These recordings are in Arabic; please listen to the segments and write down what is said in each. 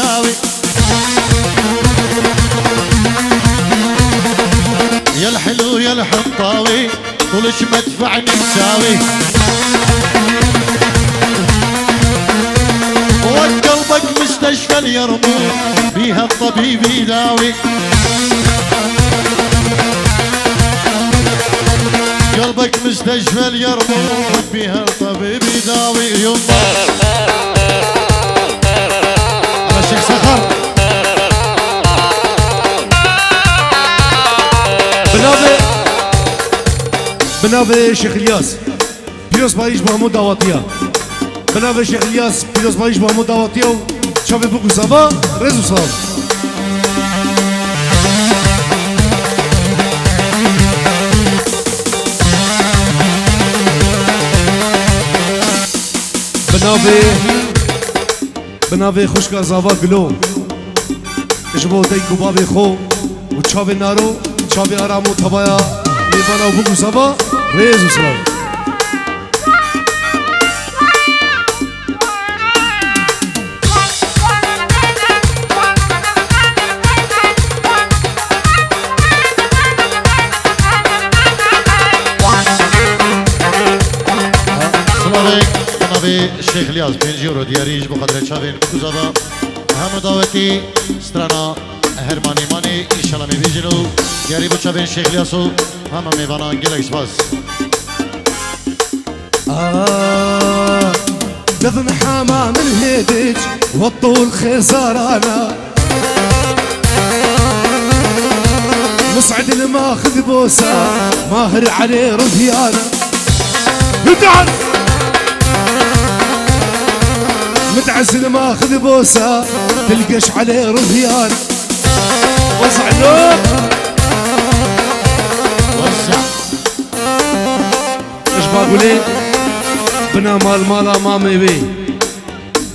بيداوي يا الحلو يا الحطاوي طولش مدفع مساوي وقلبك مستشفى اليرموك بيها الطبيب يداوي قلبك مستشفى اليرموك بيها الطبيب يداوي يما على الشيخ سخر بنابه شيخ الياس پیروز باریش با همون دعوتیه بنابه شيخ الياس پیروز باریش با همون دعوتیه و شابه بگو زبا رزو سلام بنابه خوشگا زاوا گلو اجبو دیگو بابی خو و چاوه نارو چاوه آرامو تبایا میبانا و بگو زبا رزو سلام الشيخ الياس بينجيورو دياريج بقدر تشافين كوزابا هم دعوتي سترانا هرماني ماني ان شاء الله ميبيجنو دياري بتشافين الشيخ الياسو هم ميبانا انجلكس باز دفن حما من هيدج والطول خزارانا مسعد الماخذ بوسه ماهر عليه رضيانا تعال متعزل ماخذ بوسه تلقش عليه رضيان وسع له وسع ايش بقول لك بنا مال مالا ما ميوي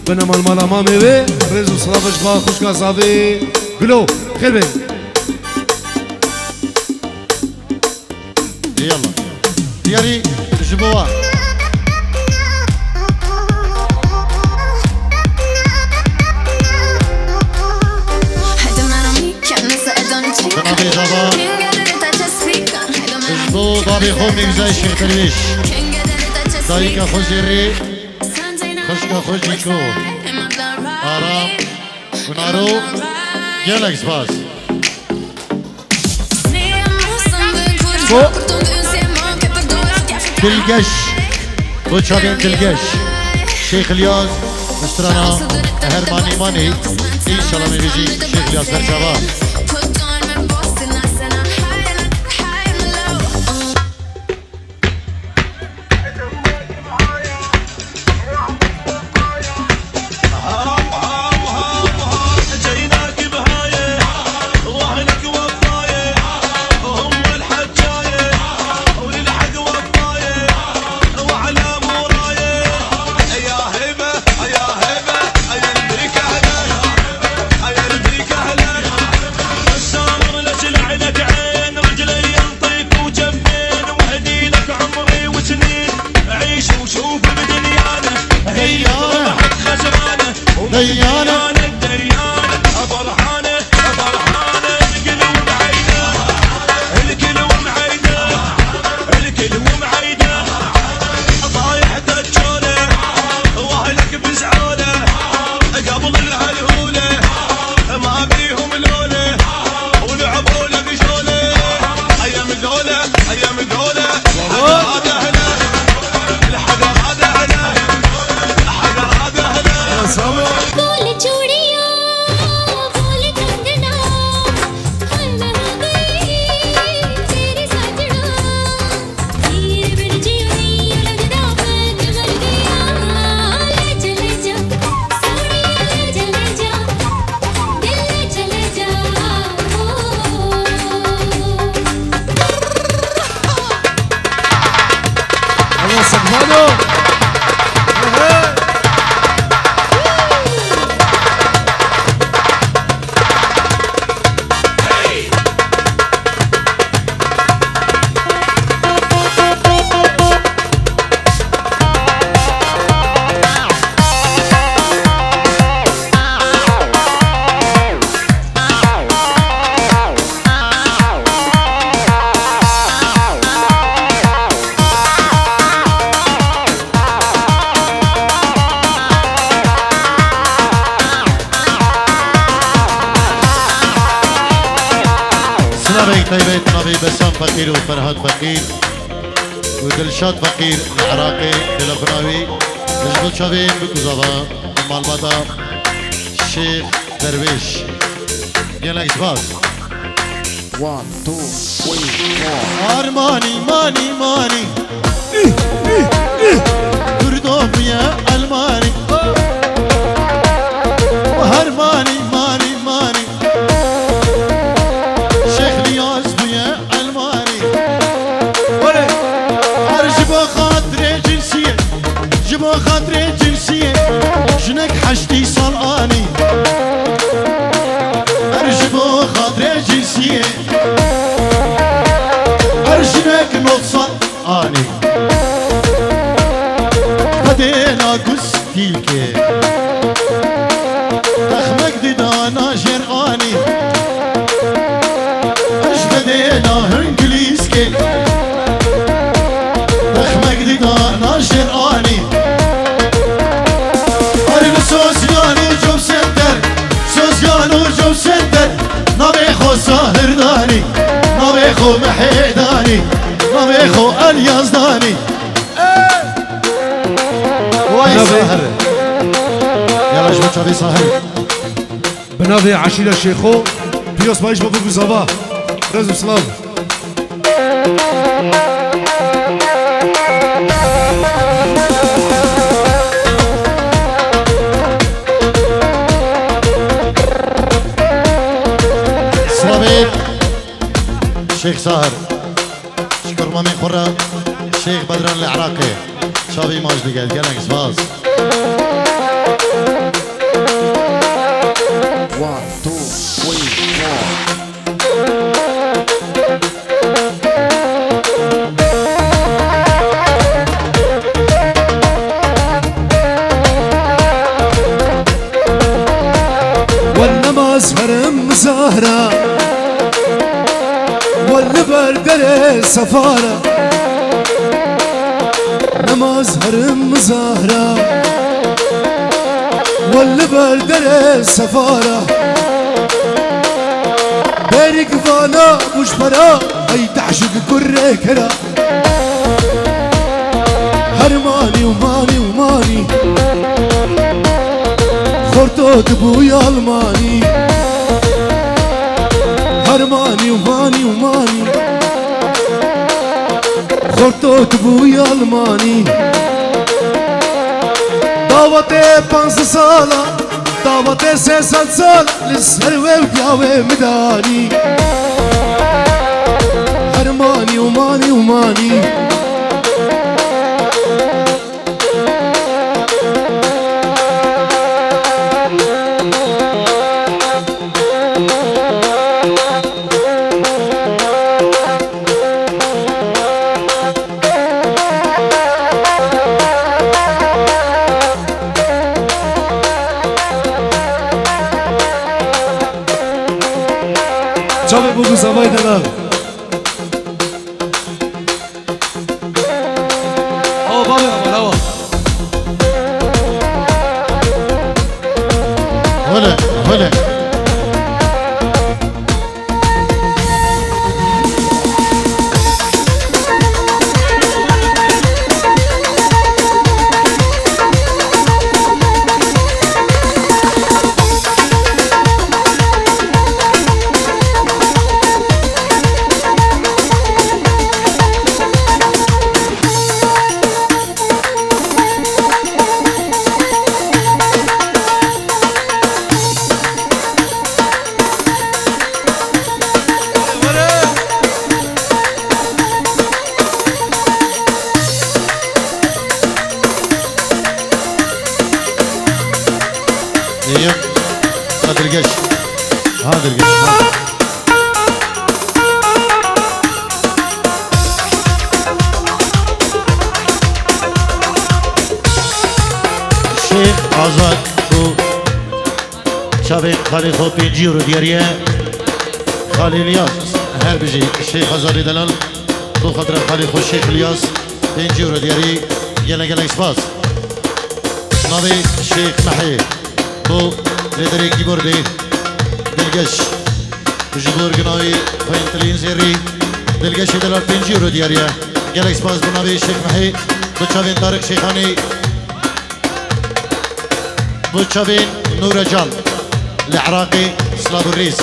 بنا مال مالا ما ميوي رزق صلاف ايش بقى خوش كاسافي قولوا خير بين يلا دياري جبوها بابي خومي بزاي شيخ درويش دايكا خوزيري خوشكا خوشيكو آرام ونارو جالكس باز تلقش بوشابين تلقش شيخ الياس مسترانا هرماني ماني ان شاء الله ميجي شيخ الياس برشابا طيبة نبي بسام فقير وفرهاد فقير ودلشاد فقير العراقي دلقناوي مجبوط شابين بكوزابا المالباتا الشيخ درويش يلا إسباس 1 2 3 أرماني ماني ماني كردوم يا ألماني هرماني ماني ماني شيخ لياس بيا ألماني أرجبو خاطري جنسية جبو خاطري جنسية جنك حشتي صلاني أرجبو خاطري جنسية أرجنك نوصل آني بدينا قسكيكي تخمك ديدانا جرآني أش بدينا هنجليسكي تخمك ديدانا جرآني أرن سوسيانو جو سنتر سوسيانو جو سنتر نبيخو ساهرداني نبيخو محيداني نبيخو اليازداني واي ساهر يلا جبت شبي ساهر بنافي عشيرة شيخو بيوس بايش بابو زبا رزق سلام سلامين شيخ ساهر شكر مامي خرة شيخ بدران العراقي شابي ماجد قال قالك سباز 1 2 3 4 والنماز هرم مزهرة والبردر سفارة نماز هرم مزهرة والبردر سفارة بارك فانا مش فرا اي تعشق كره كرا هرماني وماني وماني خورتوت بويا الماني هرماني وماني وماني خورتوت بويا الماني دعوتي 5 سالة دعوتي 6 سال للسروي وقاوي مداني هرماني وماني وماني Çabuk bu zavayı da lan. Hava baba aman hava. هلا هلا ايوه هذا القش هذا القش الشيخ آزاد و شابه خالي خو 5 يورو دياريه خالي الياس هر بيجي الشيخ آزادي دلال بو خاطر خالي خو الشيخ الياس 5 يورو دياري يلا قالك سباس ناوي الشيخ محي بو لدري كيبوردي بالقش جبور قناوي فاين زيري دلقشي دلار بنجيرو دياريا جالكس باز بنابي الشيخ محي بوتشافين طارق شيخاني بوتشافين نور جال العراقي سلاب الريس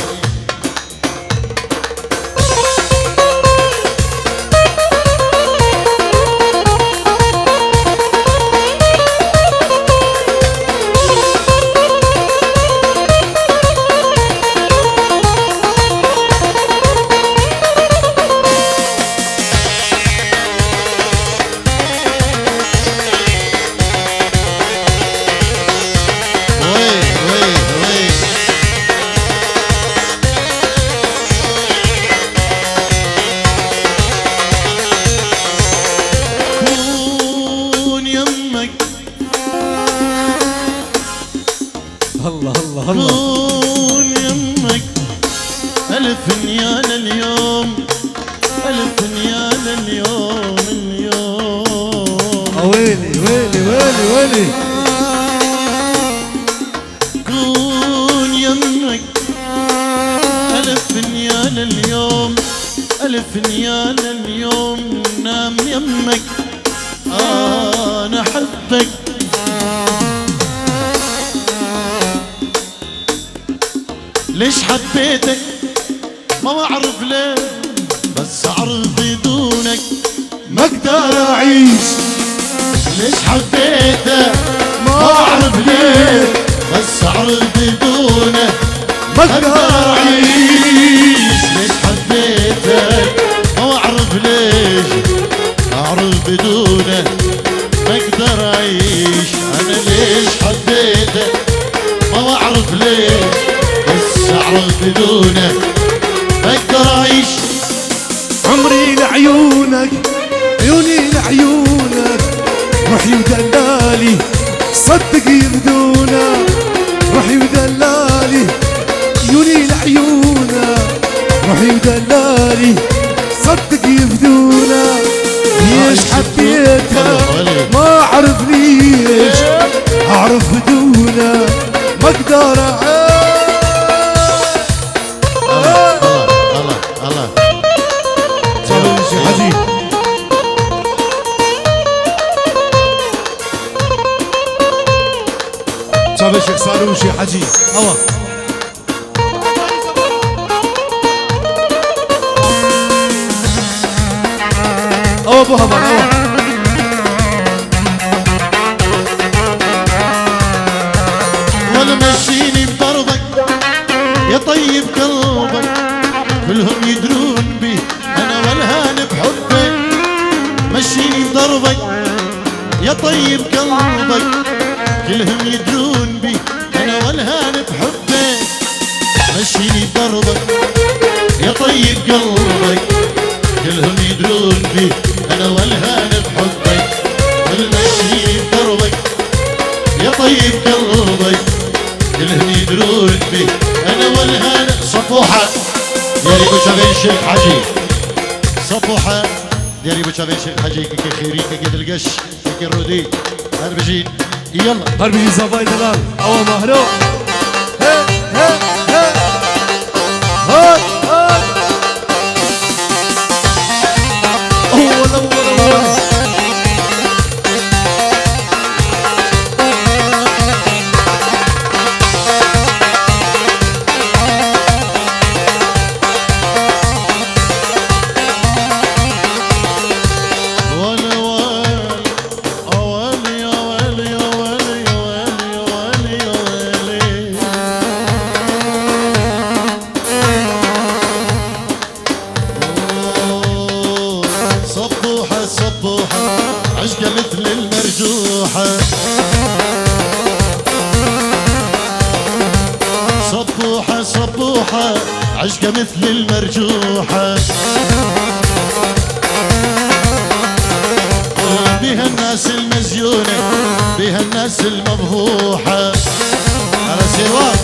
الله الله الله كون يمك ألف نيال اليوم ألف نيال اليوم ويلي ويلي ويلي ويلي كون يمك ألف نيال اليوم ألف نيال اليوم نام يمك أنا أحبك ليش حبيتك ما بعرف ليه بس أعرف بدونك ما اقدر اعيش ليش حبيتك ما بعرف ليه بس أعرف بدونك ما اقدر أعيش ليش حبيتك ما بعرف ليش أعرف بدونك ما أقدر أعيش أنا ليش حبيتك ما بعرف ليش بس أعرف بدونك ما أقدر أعيش عمري لعيونك عيوني لعيونك روحي ودلالي صدق يبدونا روحي ودلالي عيوني لعيونك روحي ودلالي صدق يبدونا ليش حبيتها ما اعرف ليش اعرف بدونا ما اقدر اعيش الله شي حجي شاف الشيخ صالون شي حجي الله ابو هبل ولا مشيني بدربك يا طيب قلبك كلهم يدرون بي انا والهان بحبك مشيني بدربك يا طيب قلبك كلهم يدرون بي انا والهان بحبك مشيني بدربك يا طيب قلبك كلهم يدرون بي انا والهان بحبك والمشيني بدربك يا طيب قلبك كلهم يدرون بي انا والهان صفوحه دياري بوشافين شيخ حجي صفوحه دياري بوشافين شيخ حجي كي خيري كي القش كي الرودي هربجين يلا هربجي زباين دلال اول مهلو هي هي هي هاي هاي اول اول اول عشقة مثل المرجوحة صبوحة صبوحة عشقة مثل المرجوحة بها الناس المزيونة بها الناس المفضوحة على سواك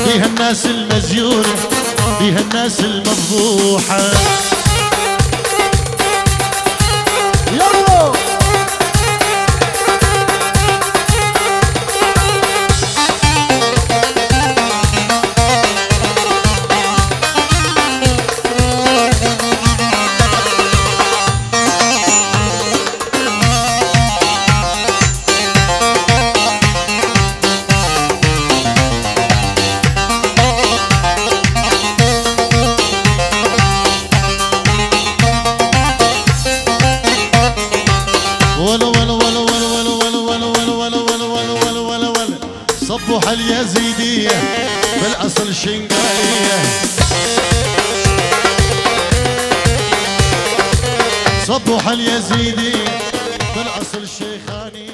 بها الناس المزيونة بها الناس المفضوحة صبوح اليزيدية بالأصل شنقاية صبوح اليزيدية بالأصل شيخانية